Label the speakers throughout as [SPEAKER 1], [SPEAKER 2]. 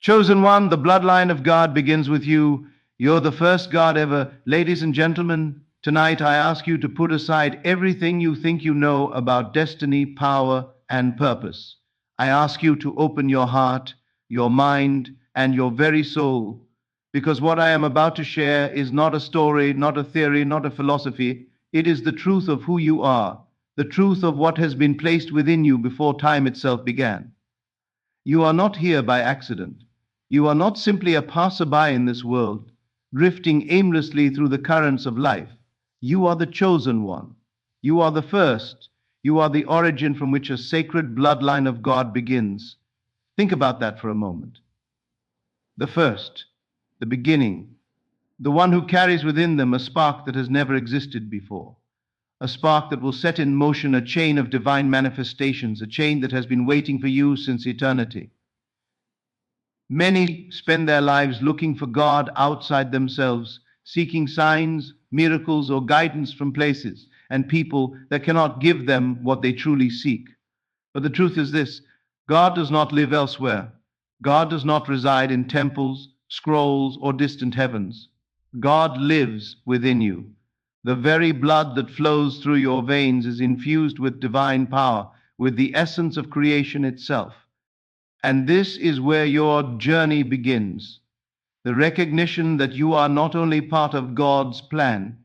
[SPEAKER 1] Chosen one, the bloodline of God begins with you. You're the first God ever. Ladies and gentlemen, tonight I ask you to put aside everything you think you know about destiny, power, and purpose. I ask you to open your heart, your mind, and your very soul, because what I am about to share is not a story, not a theory, not a philosophy. It is the truth of who you are, the truth of what has been placed within you before time itself began. You are not here by accident. You are not simply a passerby in this world, drifting aimlessly through the currents of life. You are the chosen one. You are the first. You are the origin from which a sacred bloodline of God begins. Think about that for a moment. The first, the beginning, the one who carries within them a spark that has never existed before. A spark that will set in motion a chain of divine manifestations, a chain that has been waiting for you since eternity. Many spend their lives looking for God outside themselves, seeking signs, miracles, or guidance from places and people that cannot give them what they truly seek. But the truth is this: God does not live elsewhere. God does not reside in temples, scrolls, or distant heavens. God lives within you. The very blood that flows through your veins is infused with divine power, with the essence of creation itself. And this is where your journey begins. The recognition that you are not only part of God's plan,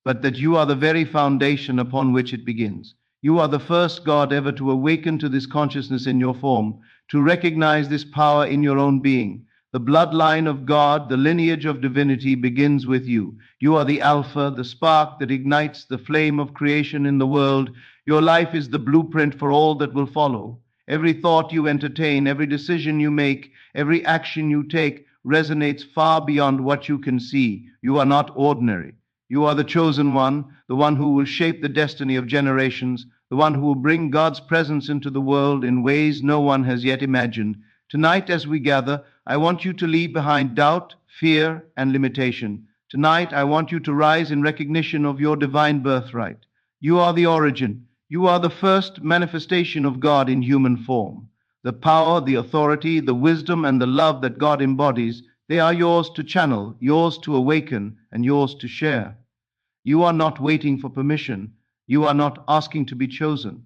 [SPEAKER 1] but that you are the very foundation upon which it begins. You are the first God ever to awaken to this consciousness in your form, to recognize this power in your own being. The bloodline of God, the lineage of divinity, begins with you. You are the Alpha, the spark that ignites the flame of creation in the world. Your life is the blueprint for all that will follow. Every thought you entertain, every decision you make, every action you take resonates far beyond what you can see. You are not ordinary. You are the chosen one, the one who will shape the destiny of generations, the one who will bring God's presence into the world in ways no one has yet imagined. Tonight, as we gather, I want you to leave behind doubt, fear, and limitation. Tonight, I want you to rise in recognition of your divine birthright. You are the origin. You are the first manifestation of God in human form. The power, the authority, the wisdom, and the love that God embodies, they are yours to channel, yours to awaken, and yours to share. You are not waiting for permission. You are not asking to be chosen.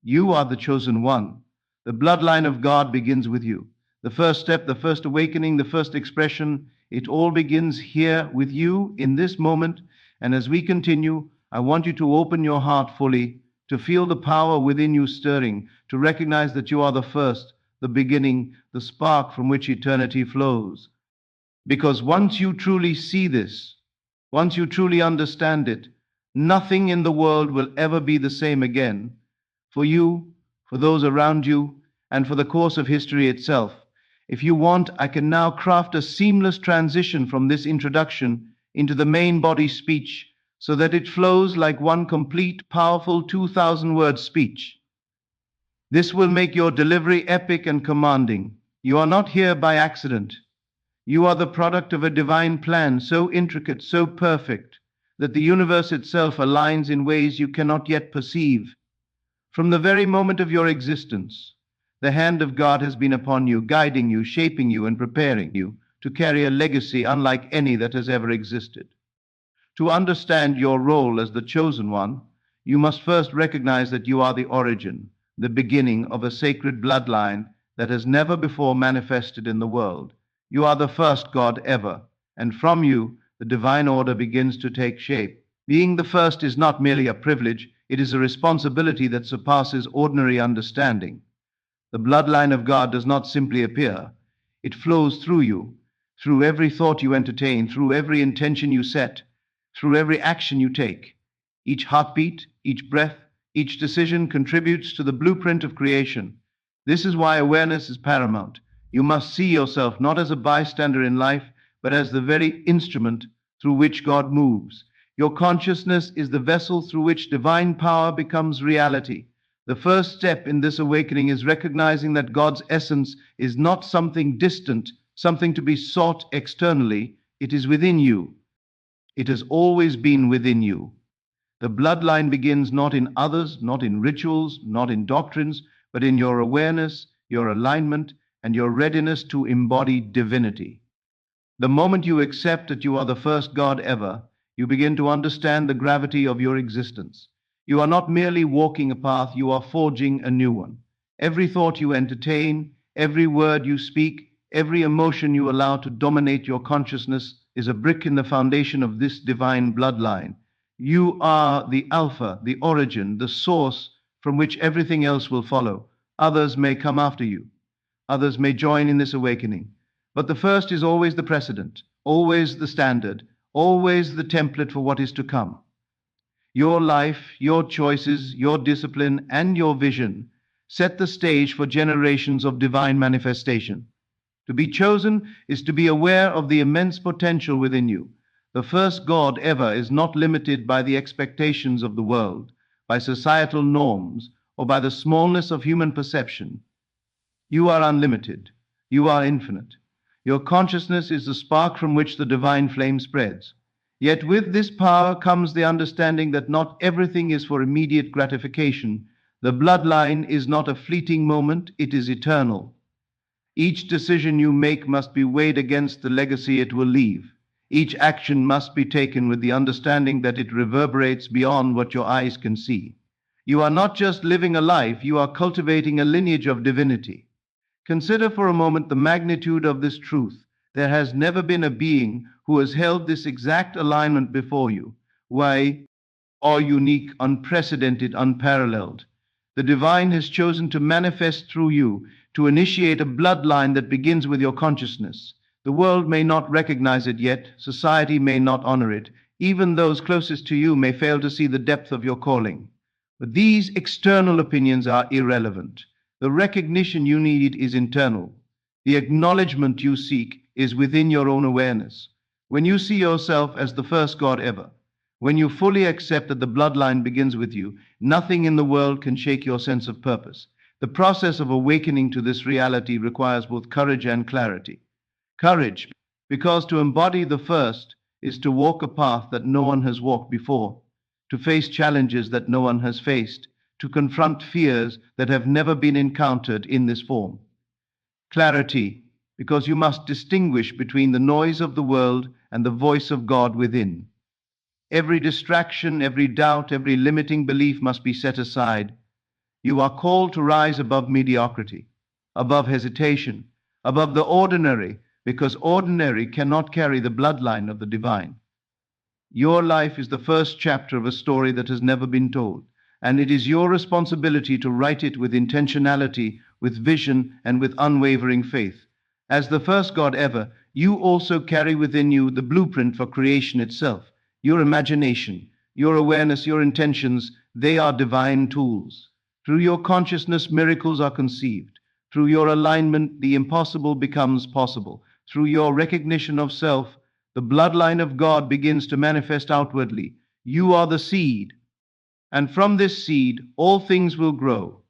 [SPEAKER 1] You are the chosen one. The bloodline of God begins with you. The first step, the first awakening, the first expression, it all begins here with you in this moment. And as we continue, I want you to open your heart fully, to feel the power within you stirring, to recognize that you are the first, the beginning, the spark from which eternity flows. Because once you truly see this, once you truly understand it, nothing in the world will ever be the same again. For you, for those around you, and for the course of history itself. If you want, I can now craft a seamless transition from this introduction into the main body speech, so that it flows like one complete, powerful 2,000-word speech. This will make your delivery epic and commanding. You are not here by accident. You are the product of a divine plan so intricate, so perfect, that the universe itself aligns in ways you cannot yet perceive. From the very moment of your existence, the hand of God has been upon you, guiding you, shaping you, and preparing you to carry a legacy unlike any that has ever existed. To understand your role as the chosen one, you must first recognize that you are the origin, the beginning of a sacred bloodline that has never before manifested in the world. You are the first God ever, and from you, the divine order begins to take shape. Being the first is not merely a privilege, it is a responsibility that surpasses ordinary understanding. The bloodline of God does not simply appear, it flows through you, through every thought you entertain, through every intention you set, through every action you take. Each heartbeat, each breath, each decision contributes to the blueprint of creation. This is why awareness is paramount. You must see yourself not as a bystander in life, but as the very instrument through which God moves. Your consciousness is the vessel through which divine power becomes reality. The first step in this awakening is recognizing that God's essence is not something distant, something to be sought externally. It is within you. It has always been within you. The bloodline begins not in others, not in rituals, not in doctrines, but in your awareness, your alignment, and your readiness to embody divinity. The moment you accept that you are the first God ever, you begin to understand the gravity of your existence. You are not merely walking a path, you are forging a new one. Every thought you entertain, every word you speak, every emotion you allow to dominate your consciousness is a brick in the foundation of this divine bloodline. You are the Alpha, the origin, the source from which everything else will follow. Others may come after you. Others may join in this awakening. But the first is always the precedent, always the standard, always the template for what is to come. Your life, your choices, your discipline, and your vision set the stage for generations of divine manifestation. To be chosen is to be aware of the immense potential within you. The first God ever is not limited by the expectations of the world, by societal norms, or by the smallness of human perception. You are unlimited. You are infinite. Your consciousness is the spark from which the divine flame spreads. Yet with this power comes the understanding that not everything is for immediate gratification. The bloodline is not a fleeting moment, it is eternal. Each decision you make must be weighed against the legacy it will leave. Each action must be taken with the understanding that it reverberates beyond what your eyes can see. You are not just living a life, you are cultivating a lineage of divinity. Consider for a moment the magnitude of this truth. There has never been a being who has held this exact alignment before you. Why, are unique, unprecedented, unparalleled. The divine has chosen to manifest through you, to initiate a bloodline that begins with your consciousness. The world may not recognize it yet, society may not honor it, even those closest to you may fail to see the depth of your calling. But these external opinions are irrelevant. The recognition you need is internal. The acknowledgement you seek is within your own awareness. When you see yourself as the first God ever, when you fully accept that the bloodline begins with you, nothing in the world can shake your sense of purpose. The process of awakening to this reality requires both courage and clarity. Courage, because to embody the first is to walk a path that no one has walked before, to face challenges that no one has faced, to confront fears that have never been encountered in this form. Clarity, because you must distinguish between the noise of the world and the voice of God within. Every distraction, every doubt, every limiting belief must be set aside. You are called to rise above mediocrity, above hesitation, above the ordinary, because ordinary cannot carry the bloodline of the divine. Your life is the first chapter of a story that has never been told, and it is your responsibility to write it with intentionality, with vision, and with unwavering faith. As the first God ever, you also carry within you the blueprint for creation itself. Your imagination, your awareness, your intentions, they are divine tools. Through your consciousness, miracles are conceived. Through your alignment, the impossible becomes possible. Through your recognition of self, the bloodline of God begins to manifest outwardly. You are the seed, and from this seed, all things will grow.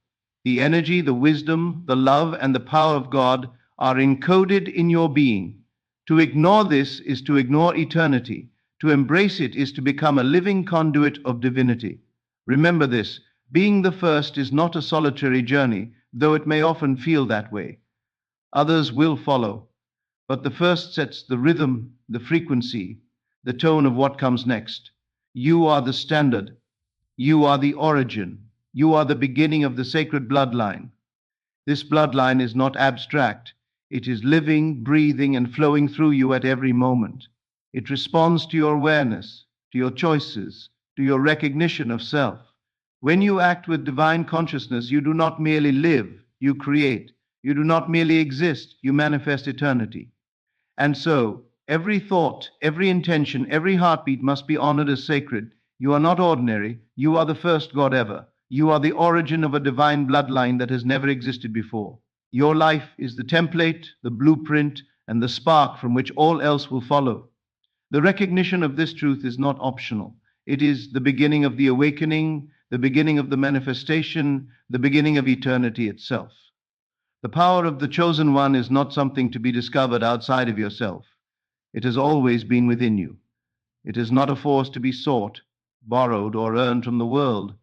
[SPEAKER 1] The energy, the wisdom, the love, and the power of God are encoded in your being. To ignore this is to ignore eternity. To embrace it is to become a living conduit of divinity. Remember this, being the first is not a solitary journey, though it may often feel that way. Others will follow, but the first sets the rhythm, the frequency, the tone of what comes next. You are the standard. You are the origin. You are the beginning of the sacred bloodline. This bloodline is not abstract. It is living, breathing, and flowing through you at every moment. It responds to your awareness, to your choices, to your recognition of self. When you act with divine consciousness, you do not merely live, you create. You do not merely exist, you manifest eternity. And so, every thought, every intention, every heartbeat must be honored as sacred. You are not ordinary, you are the first God ever. You are the origin of a divine bloodline that has never existed before. Your life is the template, the blueprint, and the spark from which all else will follow. The recognition of this truth is not optional. It is the beginning of the awakening, the beginning of the manifestation, the beginning of eternity itself. The power of the chosen one is not something to be discovered outside of yourself. It has always been within you. It is not a force to be sought, borrowed, or earned from the world.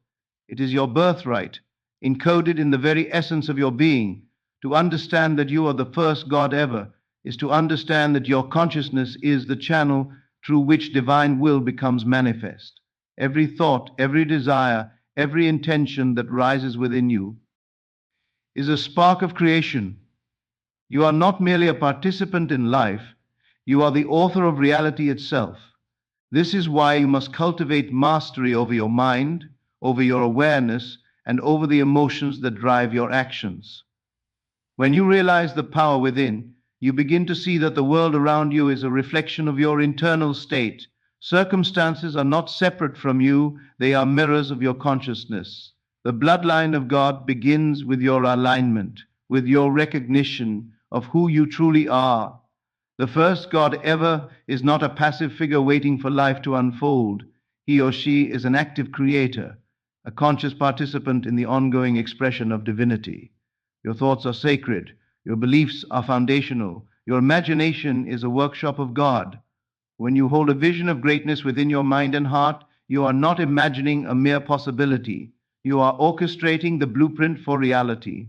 [SPEAKER 1] It is your birthright, encoded in the very essence of your being. To understand that you are the first God ever is to understand that your consciousness is the channel through which divine will becomes manifest. Every thought, every desire, every intention that rises within you is a spark of creation. You are not merely a participant in life, you are the author of reality itself. This is why you must cultivate mastery over your mind, over your awareness, and over the emotions that drive your actions. When you realize the power within, you begin to see that the world around you is a reflection of your internal state. Circumstances are not separate from you, they are mirrors of your consciousness. The bloodline of God begins with your alignment, with your recognition of who you truly are. The first God ever is not a passive figure waiting for life to unfold. He or she is an active creator, a conscious participant in the ongoing expression of divinity. Your thoughts are sacred, your beliefs are foundational, your imagination is a workshop of God. When you hold a vision of greatness within your mind and heart, you are not imagining a mere possibility. You are orchestrating the blueprint for reality.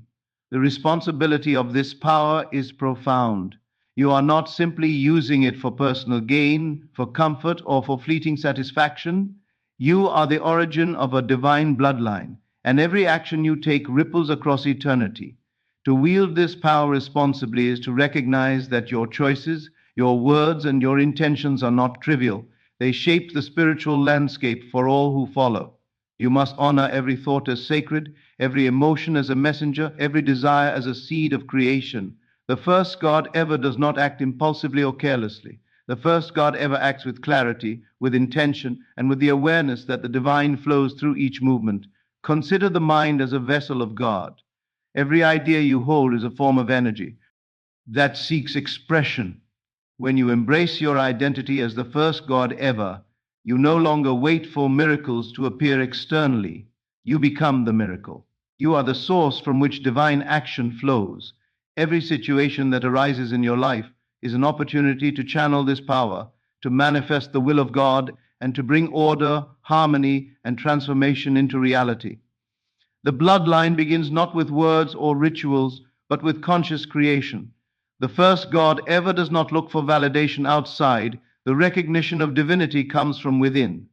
[SPEAKER 1] The responsibility of this power is profound. You are not simply using it for personal gain, for comfort, or for fleeting satisfaction. You are the origin of a divine bloodline, and every action you take ripples across eternity. To wield this power responsibly is to recognize that your choices, your words, and your intentions are not trivial. They shape the spiritual landscape for all who follow. You must honor every thought as sacred, every emotion as a messenger, every desire as a seed of creation. The first God ever does not act impulsively or carelessly. The first God ever acts with clarity, with intention, and with the awareness that the divine flows through each movement. Consider the mind as a vessel of God. Every idea you hold is a form of energy that seeks expression. When you embrace your identity as the first God ever, you no longer wait for miracles to appear externally. You become the miracle. You are the source from which divine action flows. Every situation that arises in your life is an opportunity to channel this power, to manifest the will of God, and to bring order, harmony, and transformation into reality. The bloodline begins not with words or rituals, but with conscious creation. The first God ever does not look for validation outside. The recognition of divinity comes from within.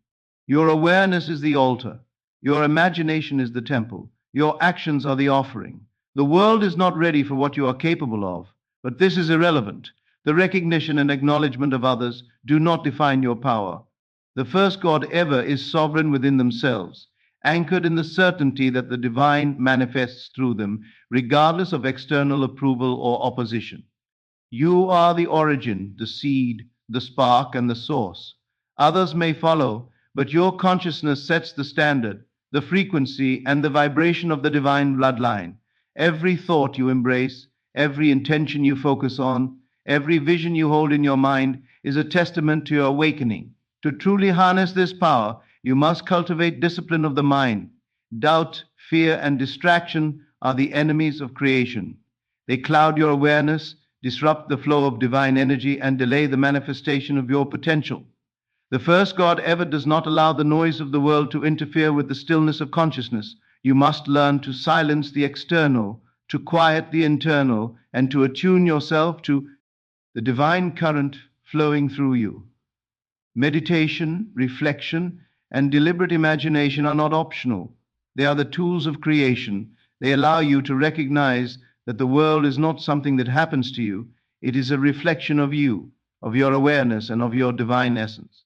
[SPEAKER 1] Your awareness is the altar. Your imagination is the temple. Your actions are the offering. The world is not ready for what you are capable of, but this is irrelevant. The recognition and acknowledgement of others do not define your power. The first God ever is sovereign within themselves, anchored in the certainty that the divine manifests through them, regardless of external approval or opposition. You are the origin, the seed, the spark, and the source. Others may follow, but your consciousness sets the standard, the frequency, and the vibration of the divine bloodline. Every thought you embrace, every intention you focus on, every vision you hold in your mind is a testament to your awakening. To truly harness this power, you must cultivate discipline of the mind. Doubt, fear, and distraction are the enemies of creation. They cloud your awareness, disrupt the flow of divine energy, and delay the manifestation of your potential. The first God ever does not allow the noise of the world to interfere with the stillness of consciousness. You must learn to silence the external, to quiet the internal, and to attune yourself to the divine current flowing through you. Meditation, reflection, and deliberate imagination are not optional. They are the tools of creation. They allow you to recognize that the world is not something that happens to you. It is a reflection of you, of your awareness, and of your divine essence.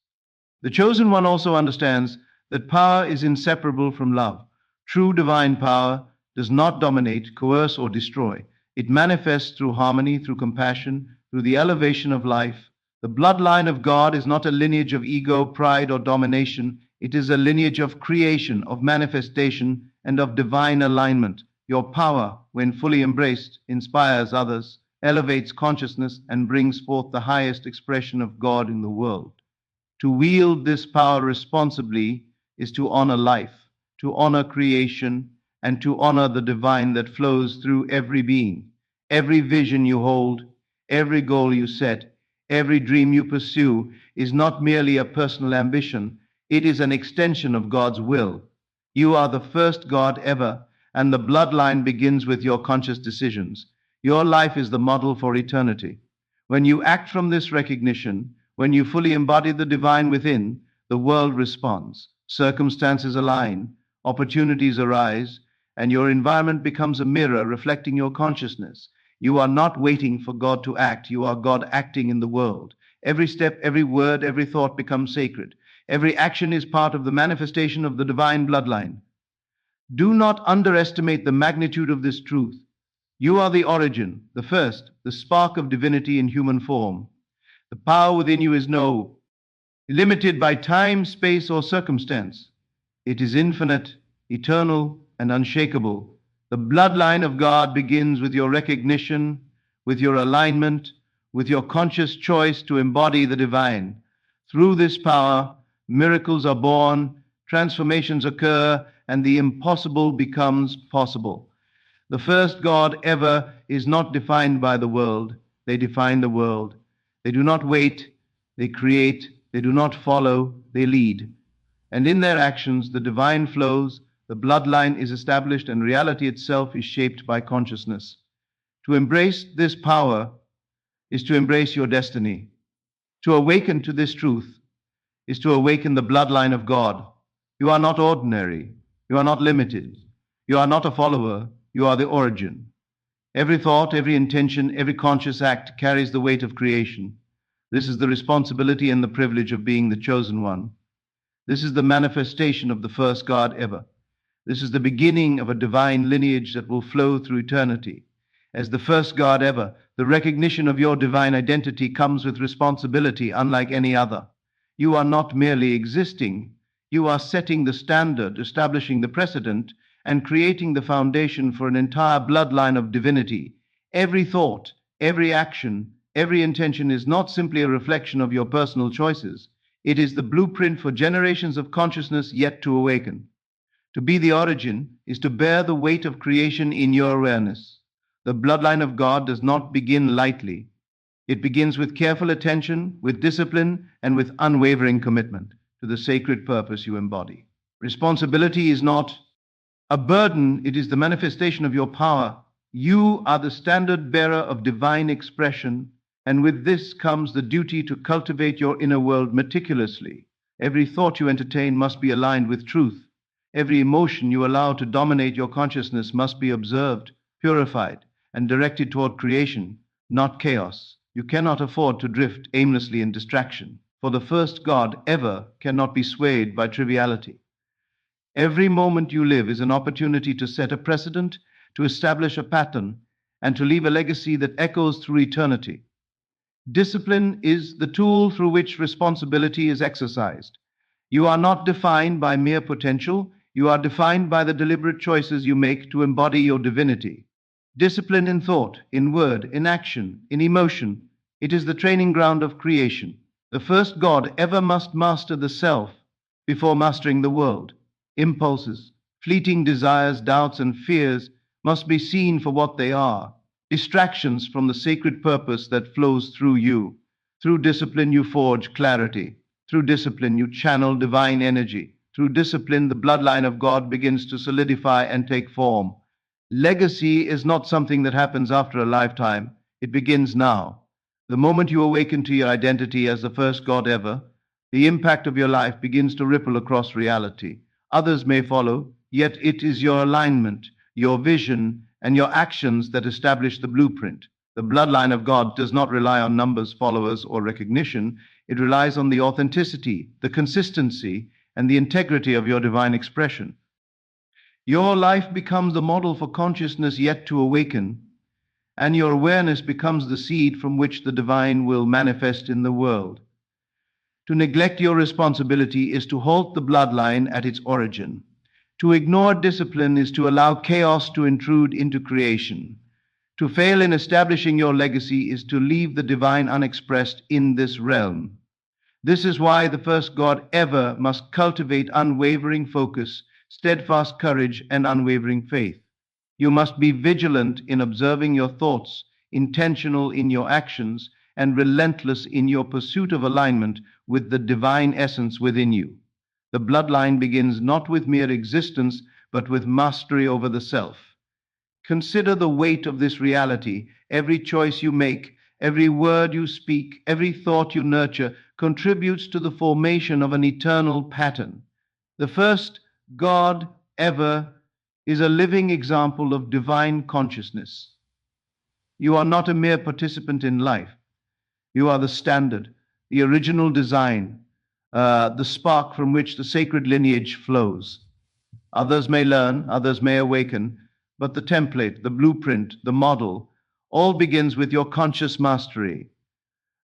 [SPEAKER 1] The chosen one also understands that power is inseparable from love. True divine power does not dominate, coerce, or destroy. It manifests through harmony, through compassion, through the elevation of life. The bloodline of God is not a lineage of ego, pride, or domination. It is a lineage of creation, of manifestation, and of divine alignment. Your power, when fully embraced, inspires others, elevates consciousness, and brings forth the highest expression of God in the world. To wield this power responsibly is to honor life, to honor creation, and to honor the divine that flows through every being. Every vision you hold, every goal you set, every dream you pursue is not merely a personal ambition, it is an extension of God's will. You are the first God ever, and the bloodline begins with your conscious decisions. Your life is the model for eternity. When you act from this recognition, when you fully embody the divine within, the world responds. Circumstances align, opportunities arise, and your environment becomes a mirror reflecting your consciousness. You are not waiting for God to act, you are God acting in the world. Every step, every word, every thought becomes sacred. Every action is part of the manifestation of the divine bloodline. Do not underestimate the magnitude of this truth. You are the origin, the first, the spark of divinity in human form. The power within you is no limited by time, space, or circumstance. It is infinite, eternal, and unshakable. The bloodline of God begins with your recognition, with your alignment, with your conscious choice to embody the divine. Through this power, miracles are born, transformations occur, and the impossible becomes possible. The first God ever is not defined by the world. They define the world. They do not wait, they create. They do not follow, they lead. And in their actions, the divine flows, the bloodline is established, and reality itself is shaped by consciousness. To embrace this power is to embrace your destiny. To awaken to this truth is to awaken the bloodline of God. You are not ordinary. You are not limited. You are not a follower. You are the origin. Every thought, every intention, every conscious act carries the weight of creation. This is the responsibility and the privilege of being the chosen one. This is the manifestation of the first God ever. This is the beginning of a divine lineage that will flow through eternity. As the first God ever, the recognition of your divine identity comes with responsibility unlike any other. You are not merely existing, you are setting the standard, establishing the precedent, and creating the foundation for an entire bloodline of divinity. Every thought, every action, every intention is not simply a reflection of your personal choices. It is the blueprint for generations of consciousness yet to awaken. To be the origin is to bear the weight of creation in your awareness. The bloodline of God does not begin lightly. It begins with careful attention, with discipline, and with unwavering commitment to the sacred purpose you embody. Responsibility is not a burden, it is the manifestation of your power. You are the standard bearer of divine expression, and with this comes the duty to cultivate your inner world meticulously. Every thought you entertain must be aligned with truth. Every emotion you allow to dominate your consciousness must be observed, purified, and directed toward creation, not chaos. You cannot afford to drift aimlessly in distraction, for the first God ever cannot be swayed by triviality. Every moment you live is an opportunity to set a precedent, to establish a pattern, and to leave a legacy that echoes through eternity. Discipline is the tool through which responsibility is exercised. You are not defined by mere potential, you are defined by the deliberate choices you make to embody your divinity. Discipline in thought, in word, in action, in emotion, it is the training ground of creation. The first God ever must master the self before mastering the world. Impulses, fleeting desires, doubts, and fears must be seen for what they are, distractions from the sacred purpose that flows through you. Through discipline, you forge clarity. Through discipline, you channel divine energy. Through discipline, the bloodline of God begins to solidify and take form. Legacy is not something that happens after a lifetime, it begins now. The moment you awaken to your identity as the first God ever, the impact of your life begins to ripple across reality. Others may follow, yet it is your alignment, your vision, and your actions that establish the blueprint. The bloodline of God does not rely on numbers, followers, or recognition. It relies on the authenticity, the consistency, and the integrity of your divine expression. Your life becomes the model for consciousness yet to awaken, and your awareness becomes the seed from which the divine will manifest in the world. To neglect your responsibility is to halt the bloodline at its origin. To ignore discipline is to allow chaos to intrude into creation. To fail in establishing your legacy is to leave the divine unexpressed in this realm. This is why the first God ever must cultivate unwavering focus, steadfast courage, and unwavering faith. You must be vigilant in observing your thoughts, intentional in your actions, and relentless in your pursuit of alignment with the divine essence within you. The bloodline begins not with mere existence, but with mastery over the self. Consider the weight of this reality. Every choice you make, every word you speak, every thought you nurture contributes to the formation of an eternal pattern. The first God ever is a living example of divine consciousness. You are not a mere participant in life. You are the standard, the original design, the spark from which the sacred lineage flows. Others may learn, others may awaken, but the template, the blueprint, the model, all begins with your conscious mastery.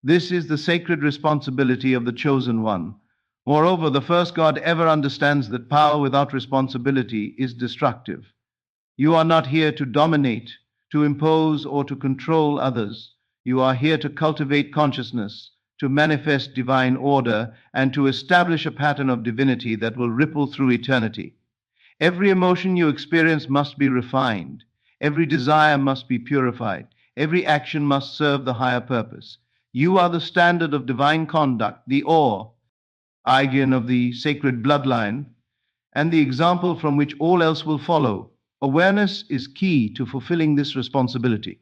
[SPEAKER 1] This is the sacred responsibility of the chosen one. Moreover, the first God ever understands that power without responsibility is destructive. You are not here to dominate, to impose, or to control others. You are here to cultivate consciousness, to manifest divine order, and to establish a pattern of divinity that will ripple through eternity. Every emotion you experience must be refined. Every desire must be purified. Every action must serve the higher purpose. You are the standard of divine conduct, the ore, icon of the sacred bloodline, and the example from which all else will follow. Awareness is key to fulfilling this responsibility.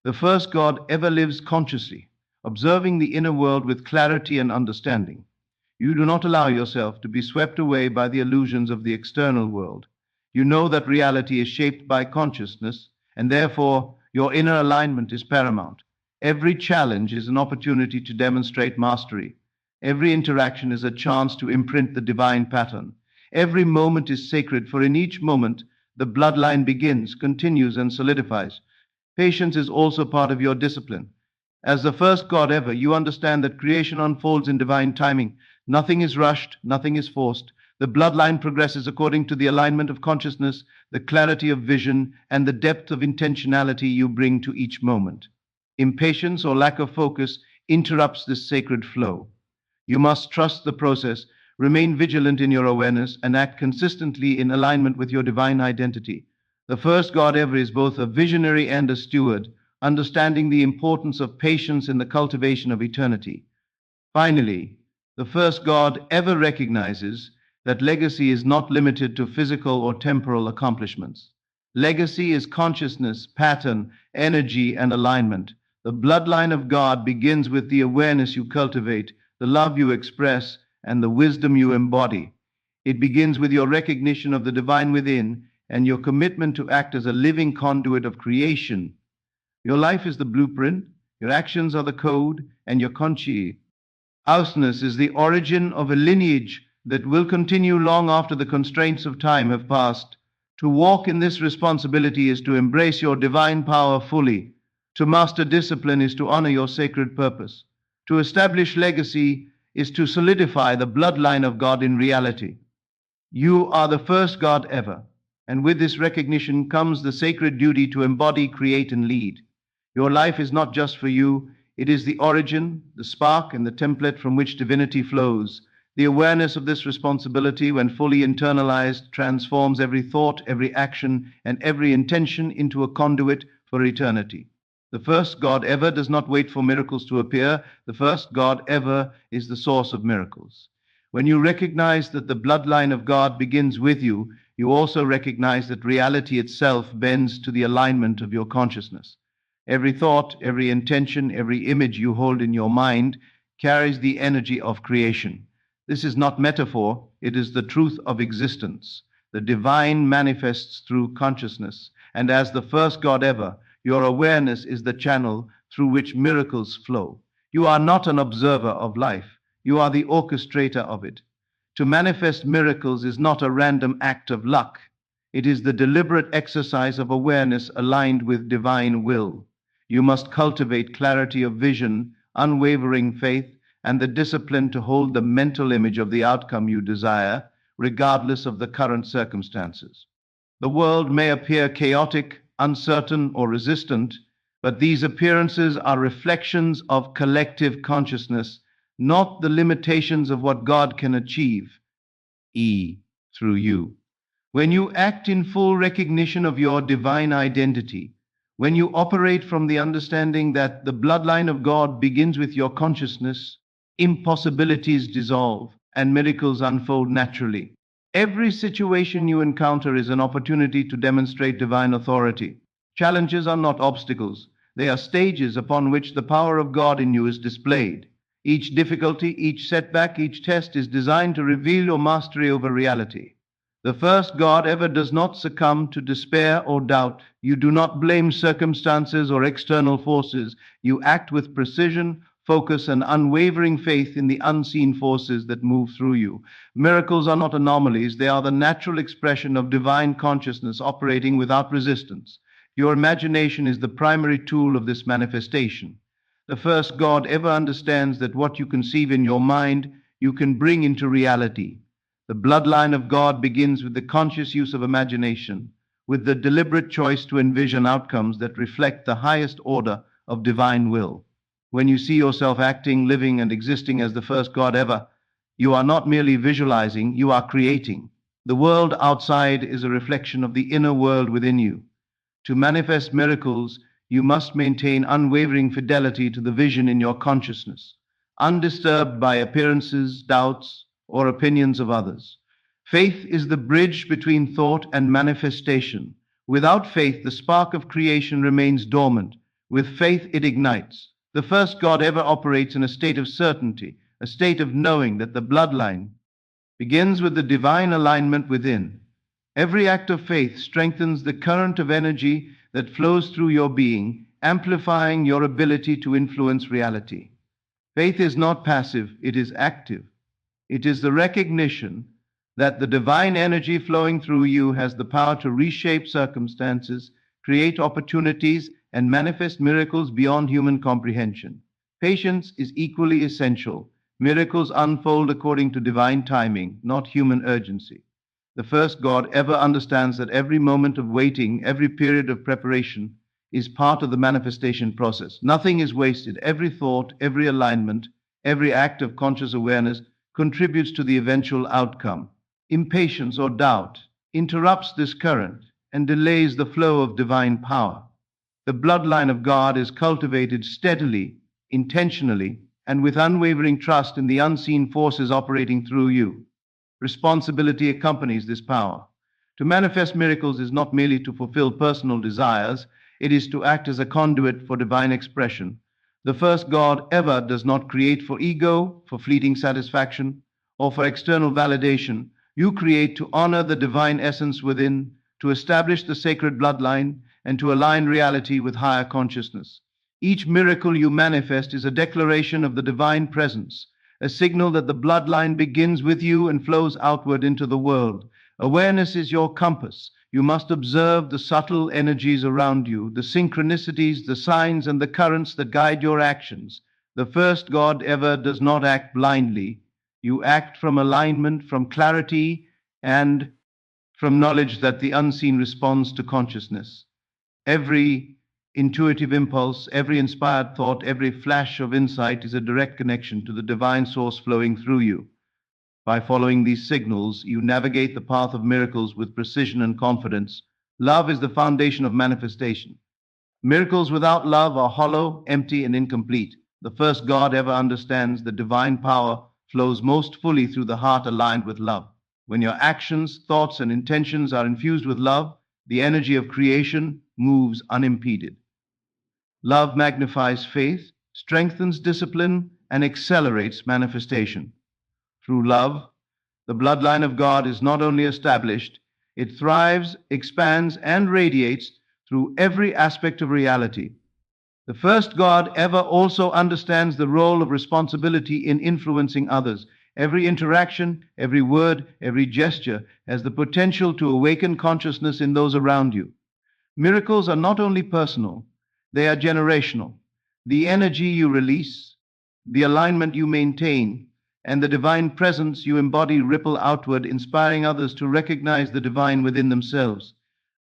[SPEAKER 1] The first God ever lives consciously, observing the inner world with clarity and understanding. You do not allow yourself to be swept away by the illusions of the external world. You know that reality is shaped by consciousness, and therefore your inner alignment is paramount. Every challenge is an opportunity to demonstrate mastery. Every interaction is a chance to imprint the divine pattern. Every moment is sacred, for in each moment the bloodline begins, continues, and solidifies. Patience is also part of your discipline. As the first God ever, you understand that creation unfolds in divine timing. Nothing is rushed, nothing is forced. The bloodline progresses according to the alignment of consciousness, the clarity of vision, and the depth of intentionality you bring to each moment. Impatience or lack of focus interrupts this sacred flow. You must trust the process, remain vigilant in your awareness, and act consistently in alignment with your divine identity. The first God ever is both a visionary and a steward, understanding the importance of patience in the cultivation of eternity. Finally, the first God ever recognizes that legacy is not limited to physical or temporal accomplishments. Legacy is consciousness, pattern, energy, and alignment. The bloodline of God begins with the awareness you cultivate, the love you express, and the wisdom you embody. It begins with your recognition of the divine within and your commitment to act as a living conduit of creation. Your life is the blueprint, your actions are the code, and your consciousness is the origin of a lineage that will continue long after the constraints of time have passed. To walk in this responsibility is to embrace your divine power fully. To master discipline is to honor your sacred purpose. To establish legacy is to solidify the bloodline of God in reality. You are the first God ever, and with this recognition comes the sacred duty to embody, create, and lead. Your life is not just for you, it is the origin, the spark, and the template from which divinity flows. The awareness of this responsibility, when fully internalized, transforms every thought, every action, and every intention into a conduit for eternity. The first God ever does not wait for miracles to appear. The first God ever is the source of miracles. When you recognize that the bloodline of God begins with you, you also recognize that reality itself bends to the alignment of your consciousness. Every thought, every intention, every image you hold in your mind carries the energy of creation. This is not metaphor, it is the truth of existence. The divine manifests through consciousness, and as the first God ever, your awareness is the channel through which miracles flow. You are not an observer of life, you are the orchestrator of it. To manifest miracles is not a random act of luck, it is the deliberate exercise of awareness aligned with divine will. You must cultivate clarity of vision, unwavering faith, and the discipline to hold the mental image of the outcome you desire, regardless of the current circumstances. The world may appear chaotic, uncertain, or resistant, but these appearances are reflections of collective consciousness, not the limitations of what God can achieve, through you. When you act in full recognition of your divine identity, when you operate from the understanding that the bloodline of God begins with your consciousness, impossibilities dissolve and miracles unfold naturally. Every situation you encounter is an opportunity to demonstrate divine authority. Challenges are not obstacles, they are stages upon which the power of God in you is displayed. Each difficulty, each setback, each test is designed to reveal your mastery over reality. The first God ever does not succumb to despair or doubt. You do not blame circumstances or external forces. You act with precision, focus, and unwavering faith in the unseen forces that move through you. Miracles are not anomalies, they are the natural expression of divine consciousness operating without resistance. Your imagination is the primary tool of this manifestation. The first God ever understands that what you conceive in your mind, you can bring into reality. The bloodline of God begins with the conscious use of imagination, with the deliberate choice to envision outcomes that reflect the highest order of divine will. When you see yourself acting, living, and existing as the first God ever, you are not merely visualizing, you are creating. The world outside is a reflection of the inner world within you. To manifest miracles, you must maintain unwavering fidelity to the vision in your consciousness, undisturbed by appearances, doubts, or opinions of others. Faith is the bridge between thought and manifestation. Without faith, the spark of creation remains dormant. With faith, it ignites. The first God ever operates in a state of certainty, a state of knowing that the bloodline begins with the divine alignment within. Every act of faith strengthens the current of energy that flows through your being, amplifying your ability to influence reality. Faith is not passive, it is active. It is the recognition that the divine energy flowing through you has the power to reshape circumstances, create opportunities, and manifest miracles beyond human comprehension. Patience is equally essential. Miracles unfold according to divine timing, not human urgency. The first God ever understands that every moment of waiting, every period of preparation is part of the manifestation process. Nothing is wasted. Every thought, every alignment, every act of conscious awareness contributes to the eventual outcome. Impatience or doubt interrupts this current and delays the flow of divine power. The bloodline of God is cultivated steadily, intentionally, and with unwavering trust in the unseen forces operating through you. Responsibility accompanies this power. To manifest miracles is not merely to fulfill personal desires, it is to act as a conduit for divine expression. The first God ever does not create for ego, for fleeting satisfaction, or for external validation. You create to honor the divine essence within, to establish the sacred bloodline, and to align reality with higher consciousness. Each miracle you manifest is a declaration of the divine presence, a signal that the bloodline begins with you and flows outward into the world. Awareness is your compass. You must observe the subtle energies around you, the synchronicities, the signs, and the currents that guide your actions. The first God ever does not act blindly. You act from alignment, from clarity, and from knowledge that the unseen responds to consciousness. Every intuitive impulse, every inspired thought, every flash of insight is a direct connection to the divine source flowing through you. By following these signals, you navigate the path of miracles with precision and confidence. Love is the foundation of manifestation. Miracles without love are hollow, empty, and incomplete. The first God ever understands that divine power flows most fully through the heart aligned with love. When your actions, thoughts, and intentions are infused with love, the energy of creation moves unimpeded. Love magnifies faith, strengthens discipline, and accelerates manifestation. Through love, the bloodline of God is not only established, it thrives, expands, and radiates through every aspect of reality. The first God ever also understands the role of responsibility in influencing others. Every interaction, every word, every gesture has the potential to awaken consciousness in those around you. Miracles are not only personal, they are generational. The energy you release, the alignment you maintain, and the divine presence you embody ripple outward, inspiring others to recognize the divine within themselves.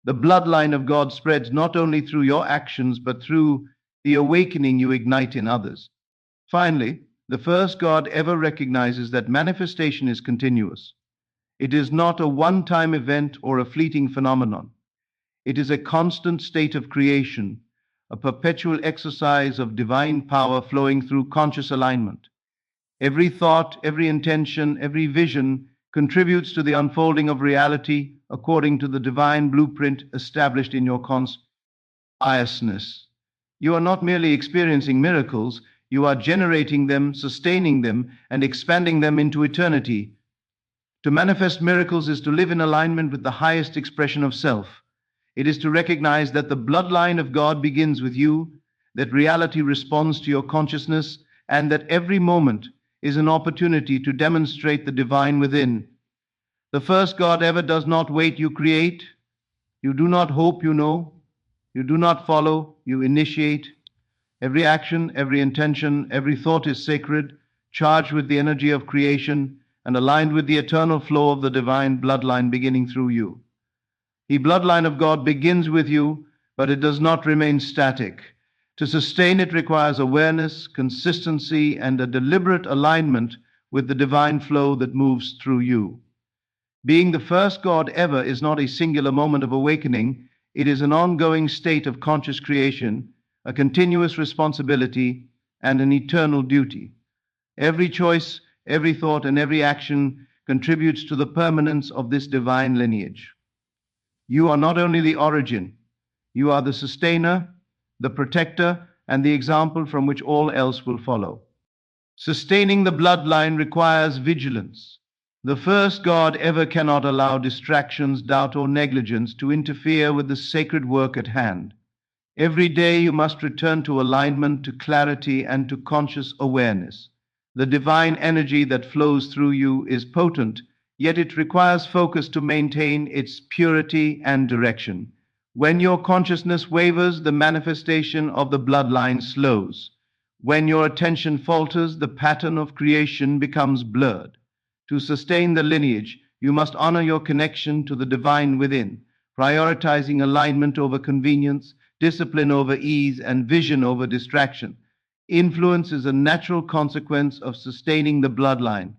[SPEAKER 1] The bloodline of God spreads not only through your actions, but through the awakening you ignite in others. Finally, the first God ever recognizes that manifestation is continuous. It is not a one-time event or a fleeting phenomenon. It is a constant state of creation, a perpetual exercise of divine power flowing through conscious alignment. Every thought, every intention, every vision contributes to the unfolding of reality according to the divine blueprint established in your consciousness. biasness. You are not merely experiencing miracles, you are generating them, sustaining them, and expanding them into eternity. To manifest miracles is to live in alignment with the highest expression of self. It is to recognize that the bloodline of God begins with you, that reality responds to your consciousness, and that every moment is an opportunity to demonstrate the divine within. The first God ever does not wait, you create. You do not hope you know. You do not follow, you initiate. Every action, every intention, every thought is sacred, charged with the energy of creation, and aligned with the eternal flow of the divine bloodline beginning through you. The bloodline of God begins with you, but it does not remain static. To sustain it requires awareness, consistency, and a deliberate alignment with the divine flow that moves through you. Being the first God ever is not a singular moment of awakening, it is an ongoing state of conscious creation, a continuous responsibility, and an eternal duty. Every choice, every thought, and every action contributes to the permanence of this divine lineage. You are not only the origin, you are the sustainer, the protector, and the example from which all else will follow. Sustaining the bloodline requires vigilance. The first God ever cannot allow distractions, doubt, or negligence to interfere with the sacred work at hand. Every day you must return to alignment, to clarity, and to conscious awareness. The divine energy that flows through you is potent, yet it requires focus to maintain its purity and direction. When your consciousness wavers, the manifestation of the bloodline slows. When your attention falters, the pattern of creation becomes blurred. To sustain the lineage, you must honor your connection to the divine within, prioritizing alignment over convenience, discipline over ease, and vision over distraction. Influence is a natural consequence of sustaining the bloodline.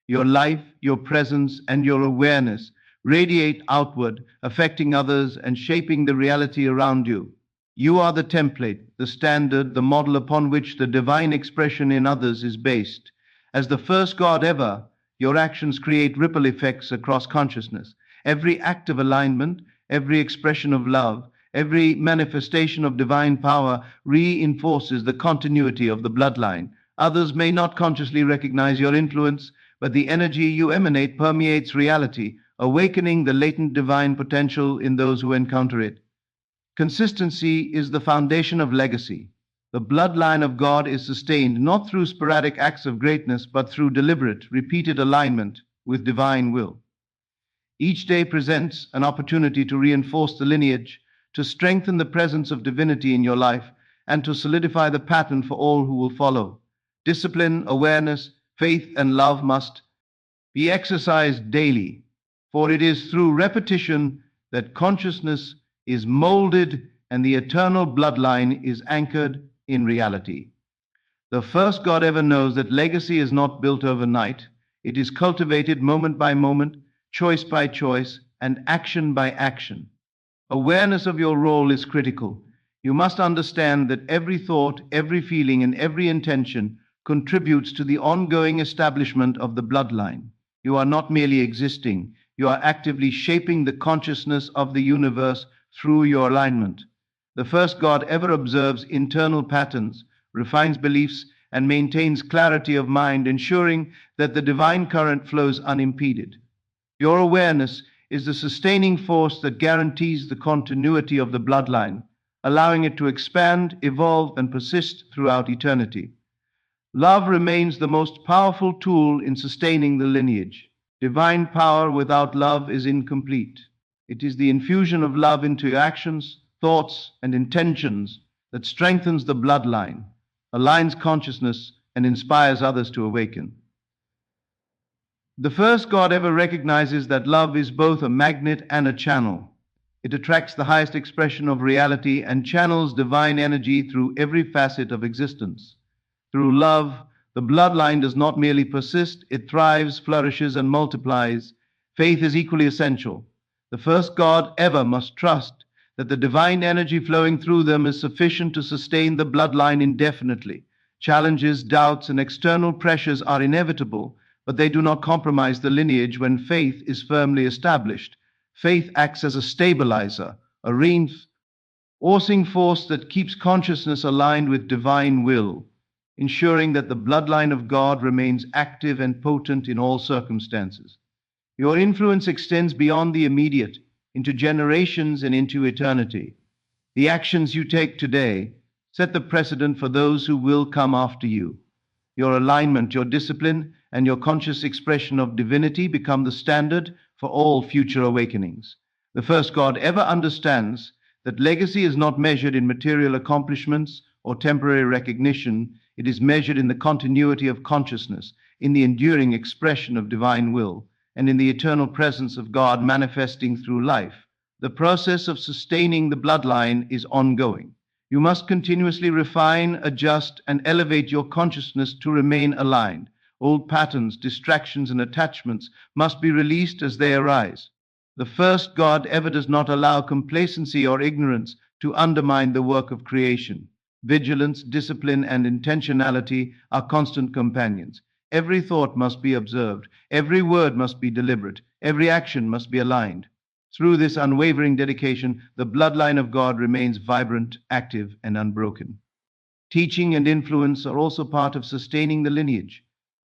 [SPEAKER 1] Your life, your presence, and your awareness radiate outward, affecting others and shaping the reality around you. You are the template, the standard, the model upon which the divine expression in others is based. As the first God ever, your actions create ripple effects across consciousness. Every act of alignment, every expression of love, every manifestation of divine power reinforces the continuity of the bloodline. Others may not consciously recognize your influence, but the energy you emanate permeates reality, awakening the latent divine potential in those who encounter it. Consistency is the foundation of legacy. The bloodline of God is sustained not through sporadic acts of greatness, but through deliberate, repeated alignment with divine will. Each day presents an opportunity to reinforce the lineage, to strengthen the presence of divinity in your life, and to solidify the pattern for all who will follow. Discipline, awareness, faith, and love must be exercised daily, for it is through repetition that consciousness is molded and the eternal bloodline is anchored in reality. The first God ever knows that legacy is not built overnight. It is cultivated moment by moment, choice by choice, and action by action. Awareness of your role is critical. You must understand that every thought, every feeling, and every intention contributes to the ongoing establishment of the bloodline. You are not merely existing, you are actively shaping the consciousness of the universe through your alignment. The first God ever observes internal patterns, refines beliefs, and maintains clarity of mind, ensuring that the divine current flows unimpeded. Your awareness is the sustaining force that guarantees the continuity of the bloodline, allowing it to expand, evolve, and persist throughout eternity. Love remains the most powerful tool in sustaining the lineage. Divine power without love is incomplete. It is the infusion of love into your actions, thoughts, and intentions that strengthens the bloodline, aligns consciousness, and inspires others to awaken. The first God ever recognizes that love is both a magnet and a channel. It attracts the highest expression of reality and channels divine energy through every facet of existence. Through love, the bloodline does not merely persist, it thrives, flourishes, and multiplies. Faith is equally essential. The first God ever must trust that the divine energy flowing through them is sufficient to sustain the bloodline indefinitely. Challenges, doubts, and external pressures are inevitable, but they do not compromise the lineage when faith is firmly established. Faith acts as a stabilizer, a reinforcer forcing force that keeps consciousness aligned with divine will, ensuring that the bloodline of God remains active and potent in all circumstances. Your influence extends beyond the immediate, into generations and into eternity. The actions you take today set the precedent for those who will come after you. Your alignment, your discipline, and your conscious expression of divinity become the standard for all future awakenings. The first God ever understands that legacy is not measured in material accomplishments or temporary recognition. It is measured in the continuity of consciousness, in the enduring expression of divine will, and in the eternal presence of God manifesting through life. The process of sustaining the bloodline is ongoing. You must continuously refine, adjust, and elevate your consciousness to remain aligned. Old patterns, distractions, and attachments must be released as they arise. The first God ever does not allow complacency or ignorance to undermine the work of creation. Vigilance, discipline, and intentionality are constant companions. Every thought must be observed, every word must be deliberate, every action must be aligned. Through this unwavering dedication, the bloodline of God remains vibrant, active, and unbroken. Teaching and influence are also part of sustaining the lineage.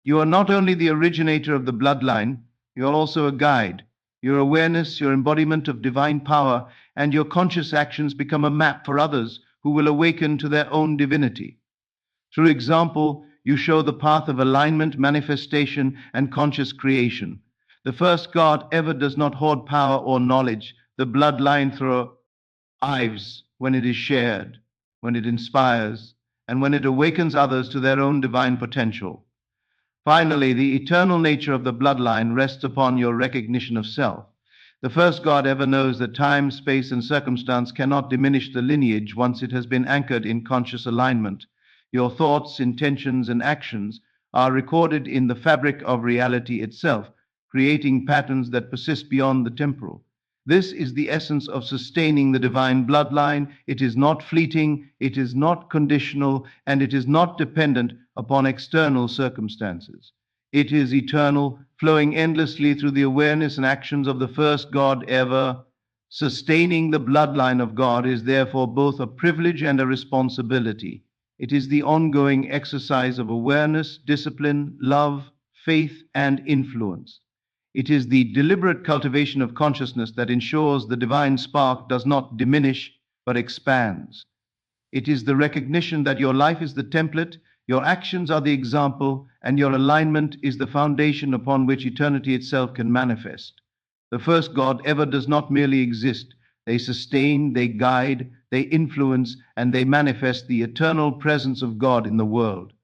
[SPEAKER 1] You are not only the originator of the bloodline, you are also a guide. Your awareness, your embodiment of divine power, and your conscious actions become a map for others who will awaken to their own divinity. Through example, you show the path of alignment, manifestation, and conscious creation. The first God ever does not hoard power or knowledge. The bloodline thrives when it is shared, when it inspires, and when it awakens others to their own divine potential. Finally, the eternal nature of the bloodline rests upon your recognition of self. The first God ever knows that time, space, and circumstance cannot diminish the lineage once it has been anchored in conscious alignment. Your thoughts, intentions, and actions are recorded in the fabric of reality itself, creating patterns that persist beyond the temporal. This is the essence of sustaining the divine bloodline. It is not fleeting, it is not conditional, and it is not dependent upon external circumstances. It is eternal, flowing endlessly through the awareness and actions of the first God ever. Sustaining the bloodline of God is therefore both a privilege and a responsibility. It is the ongoing exercise of awareness, discipline, love, faith, and influence. It is the deliberate cultivation of consciousness that ensures the divine spark does not diminish but expands. It is the recognition that your life is the template, your actions are the example, and your alignment is the foundation upon which eternity itself can manifest. The first God ever does not merely exist. They sustain, they guide, they influence, and they manifest the eternal presence of God in the world.